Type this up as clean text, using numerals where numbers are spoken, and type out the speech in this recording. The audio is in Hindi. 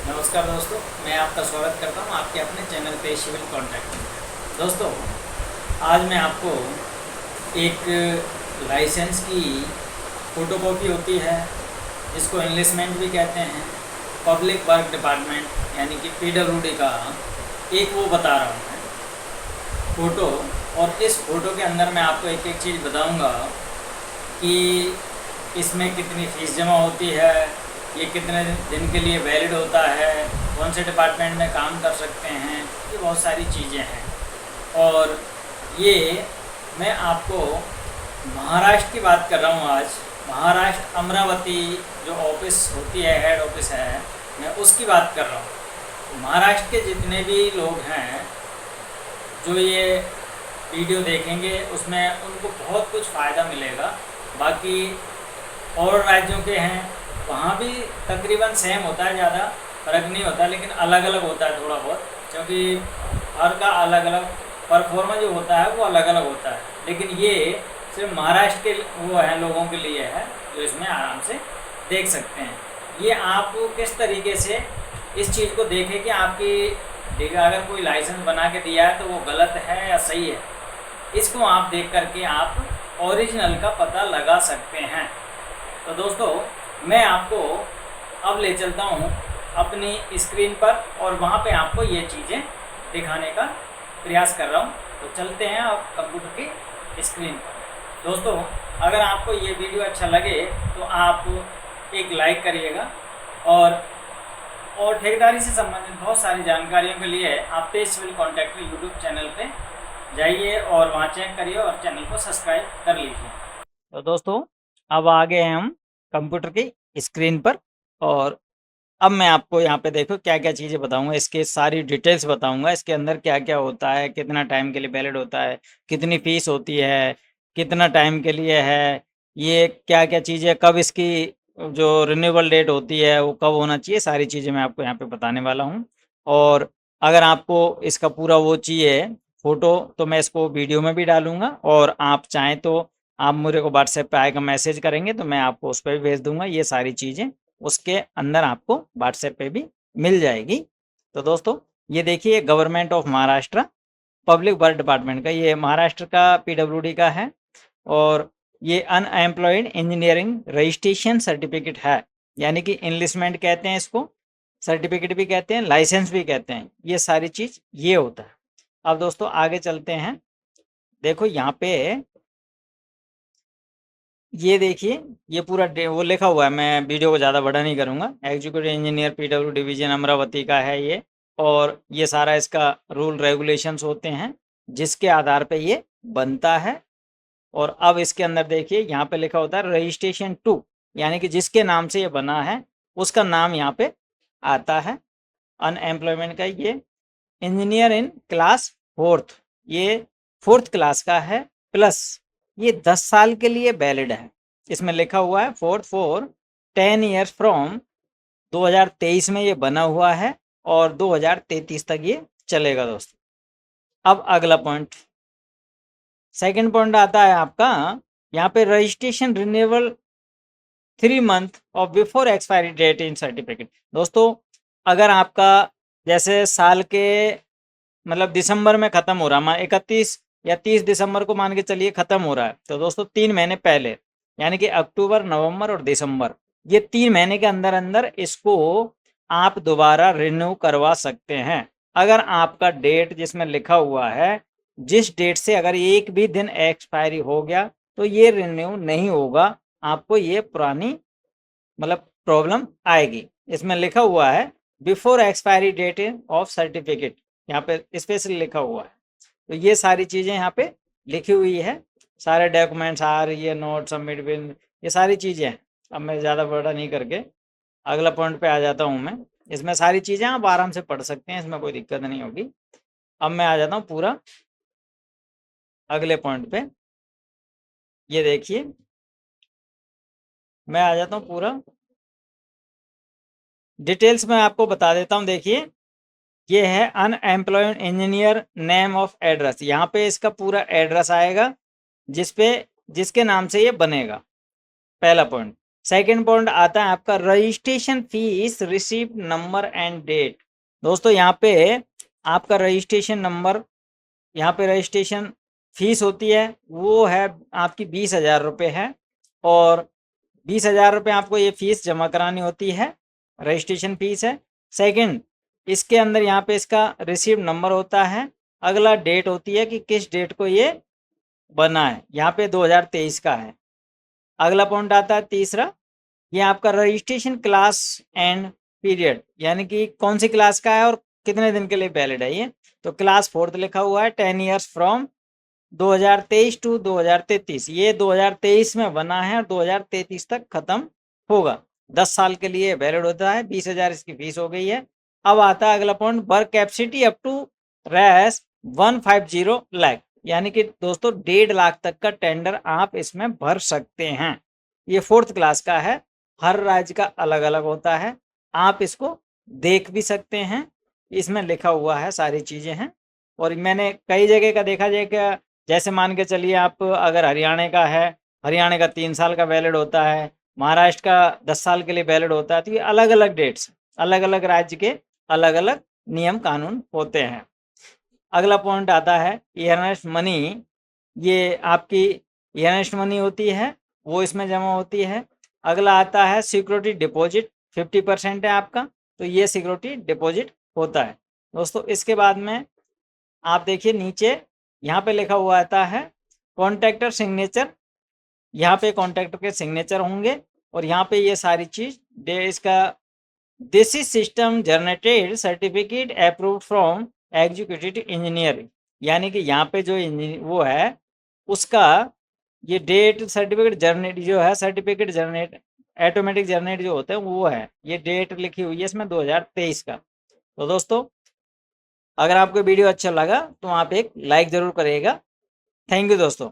नमस्कार दोस्तों, मैं आपका स्वागत करता हूं आपके अपने चैनल पे सिविल कॉन्ट्रैक्ट में। दोस्तों, आज मैं आपको एक लाइसेंस की फ़ोटोकॉपी होती है, जिसको इनलिस्टमेंट भी कहते हैं, पब्लिक वर्क डिपार्टमेंट यानी कि पीडब्ल्यूडी का एक वो बता रहा हूँ मैं फ़ोटो। और इस फ़ोटो के अंदर मैं आपको एक एक चीज़ बताऊँगा कि इसमें कितनी फ़ीस जमा होती है, ये कितने दिन के लिए वैलिड होता है, कौन से डिपार्टमेंट में काम कर सकते हैं, ये बहुत सारी चीज़ें हैं। और ये मैं आपको महाराष्ट्र की बात कर रहा हूँ आज। महाराष्ट्र अमरावती जो ऑफिस होती है, हेड ऑफिस है, मैं उसकी बात कर रहा हूँ। तो महाराष्ट्र के जितने भी लोग हैं जो ये वीडियो देखेंगे, उसमें उनको बहुत कुछ फ़ायदा मिलेगा। बाकी और राज्यों के हैं, वहाँ भी तकरीबन सेम होता है, ज़्यादा फ़र्क नहीं होता, लेकिन अलग अलग होता है थोड़ा बहुत, क्योंकि हर का अलग अलग परफॉर्मा जो होता है वो अलग अलग होता है। लेकिन ये सिर्फ महाराष्ट्र के वो हैं लोगों के लिए है जो इसमें आराम से देख सकते हैं। ये आप किस तरीके से इस चीज़ को देखें कि आपकी अगर कोई लाइसेंस बना के दिया है तो वो गलत है या सही है, इसको आप देख करके आप ओरिजिनल का पता लगा सकते हैं। तो दोस्तों, मैं आपको अब ले चलता हूँ अपनी स्क्रीन पर और वहाँ पे आपको ये चीज़ें दिखाने का प्रयास कर रहा हूँ। तो चलते हैं अब कंप्यूटर की स्क्रीन पर। दोस्तों, अगर आपको ये वीडियो अच्छा लगे तो आप एक लाइक करिएगा, और ठेकेदारी से संबंधित बहुत सारी जानकारियों के लिए आप तेज सिविल कॉन्ट्रैक्टर यूट्यूब चैनल पे जाइए और वहाँ चेक करिए और चैनल को सब्सक्राइब कर लीजिए। तो दोस्तों, अब आ गए हैं हम कंप्यूटर की स्क्रीन पर, और अब मैं आपको यहाँ पे देखो क्या क्या चीज़ें बताऊंगा, इसके सारी डिटेल्स बताऊंगा, इसके अंदर क्या क्या होता है, कितना टाइम के लिए वैलिड होता है, कितनी फीस होती है, कितना टाइम के लिए है, ये क्या क्या चीज़ें, कब इसकी जो रिन्यूएबल डेट होती है वो कब होना चाहिए, सारी चीज़ें मैं आपको यहाँ पे बताने वाला हूँ। और अगर आपको इसका पूरा वो चाहिए फ़ोटो, तो मैं इसको वीडियो में भी डालूंगा, और आप चाहें तो आप मेरे को व्हाट्सएप पे आएगा मैसेज करेंगे तो मैं आपको उस पर भी भेज दूंगा। ये सारी चीज़ें उसके अंदर आपको व्हाट्सएप पे भी मिल जाएगी। तो दोस्तों, ये देखिए government of Maharashtra public work department का, ये महाराष्ट्र का पीडब्ल्यूडी का है, और ये अनएम्प्लॉयड इंजीनियरिंग रजिस्ट्रेशन सर्टिफिकेट है, यानी कि इनलिस्टमेंट कहते हैं इसको, सर्टिफिकेट भी कहते हैं, लाइसेंस भी कहते हैं, ये सारी चीज़ ये होता है। अब दोस्तों आगे चलते हैं। देखो यहाँ पे ये देखिए, ये पूरा वो लिखा हुआ है, मैं वीडियो को ज़्यादा बड़ा नहीं करूँगा। Executive engineer PW division Amravati का है ये, और ये सारा इसका रूल रेगुलेशंस होते हैं जिसके आधार पे ये बनता है। और अब इसके अंदर देखिए यहाँ पे लिखा होता है रजिस्ट्रेशन टू, यानी कि जिसके नाम से ये बना है उसका नाम यहाँ पे आता है। अनएम्प्लॉयमेंट का ये इंजीनियर इन क्लास फोर्थ, ये फोर्थ क्लास का है, प्लस ये 10 साल के लिए वैलिड है। इसमें लिखा हुआ है फोर्थ फॉर 10 ईयर्स फ्रॉम 2023 में ये बना हुआ है, और 2033 तक ये चलेगा दोस्तों। अब अगला पॉइंट, सेकंड पॉइंट आता है आपका यहाँ पे रजिस्ट्रेशन रिन्यूएबल 3 मंथ और बिफोर एक्सपायरी डेट इन सर्टिफिकेट। दोस्तों, अगर आपका जैसे साल के मतलब दिसंबर में ख़त्म हो रहा है, 31 या 30 दिसंबर को मान के चलिए ख़त्म हो रहा है, तो दोस्तों 3 महीने पहले, यानी कि अक्टूबर, नवंबर और दिसंबर, ये 3 महीने के अंदर अंदर इसको आप दोबारा रिन्यू करवा सकते हैं। अगर आपका डेट जिसमें लिखा हुआ है, जिस डेट से अगर एक भी दिन एक्सपायरी हो गया तो ये रिन्यू नहीं होगा, आपको ये पुरानी मतलब प्रॉब्लम आएगी। इसमें लिखा हुआ है before expiry date of certificate, यहाँ पे स्पेशली लिखा हुआ है। तो ये सारी चीज़ें यहाँ पे लिखी हुई है, सारे डॉक्यूमेंट्स आ रही है, नोट सबमिट बिल, ये सारी चीज़ें हैं। अब मैं ज़्यादा बड़ा नहीं करके अगला पॉइंट पे आ जाता हूँ मैं। इसमें सारी चीज़ें आप आराम से पढ़ सकते हैं, इसमें कोई दिक्कत नहीं होगी। अब मैं आ जाता हूँ पूरा अगले पॉइंट पे। ये देखिए, मैं आ जाता हूँ पूरा डिटेल्स में आपको बता देता हूँ। देखिए, ये है unemployed engineer name of address, यहाँ पे इसका पूरा एड्रेस आएगा जिसपे जिसके नाम से ये बनेगा, पहला पॉइंट। सेकंड पॉइंट आता है आपका registration fees, receipt number and date. दोस्तों यहाँ पे आपका रजिस्ट्रेशन नंबर, यहाँ पे रजिस्ट्रेशन फीस होती है वो है आपकी 20,000 रुपये है, और 20,000 रुपये आपको ये फीस जमा करानी होती है, रजिस्ट्रेशन फीस है। सेकंड, इसके अंदर यहाँ पे इसका रिसीप्ट नंबर होता है। अगला डेट होती है कि किस डेट को ये बना है, यहाँ पे 2023 का है। अगला पॉइंट आता है तीसरा, ये आपका रजिस्ट्रेशन क्लास एंड पीरियड, यानी कि कौन सी क्लास का है और कितने दिन के लिए वैलिड है ये। तो क्लास 4th लिखा हुआ है, 10 ईयर्स फ्रॉम 2023 टू 2033। ये 2023 में बना है और 2033 तक खत्म होगा। 10 साल के लिए वैलिड होता है। 20,000 इसकी फीस हो गई है। अब आता है अगला point, work capacity up to रेस 150 लाख, यानी कि दोस्तों 1.5 लाख तक का टेंडर आप इसमें भर सकते हैं। ये 4th क्लास का है, हर राज्य का अलग अलग होता है, आप इसको देख भी सकते हैं, इसमें लिखा हुआ है, सारी चीज़ें हैं। और मैंने कई जगह का देखा जाए कि जैसे मान के चलिए आप अगर हरियाणा का है, हरियाणा का 3 साल का वैलिड होता है, महाराष्ट्र का 10 साल के लिए वैलिड होता है। तो ये अलग अलग डेट्स, अलग अलग राज्य के अलग अलग नियम कानून होते हैं। अगला पॉइंट आता है अर्नेस्ट मनी, ये आपकी अर्नेस्ट मनी होती है वो इसमें जमा होती है। अगला आता है सिक्योरिटी डिपॉजिट, 50% है आपका, तो ये सिक्योरिटी डिपॉजिट होता है। दोस्तों इसके बाद में आप देखिए नीचे यहाँ पे लिखा हुआ आता है कॉन्ट्रैक्टर सिग्नेचर, यहाँ पे कॉन्ट्रैक्टर के सिग्नेचर होंगे, और यहाँ पे ये सारी चीज इसका this is system generated certificate approved from executive engineer, यानी कि यहाँ पे जो वो है उसका ये डेट सर्टिफिकेट जनरेट जो है, सर्टिफिकेट जनरेट ऑटोमेटिक जनरेट जो होता है वो है, ये डेट लिखी हुई है इसमें 2023 का। तो दोस्तों अगर आपको वीडियो अच्छा लगा तो आप एक लाइक ज़रूर करिएगा। थैंक यू दोस्तों।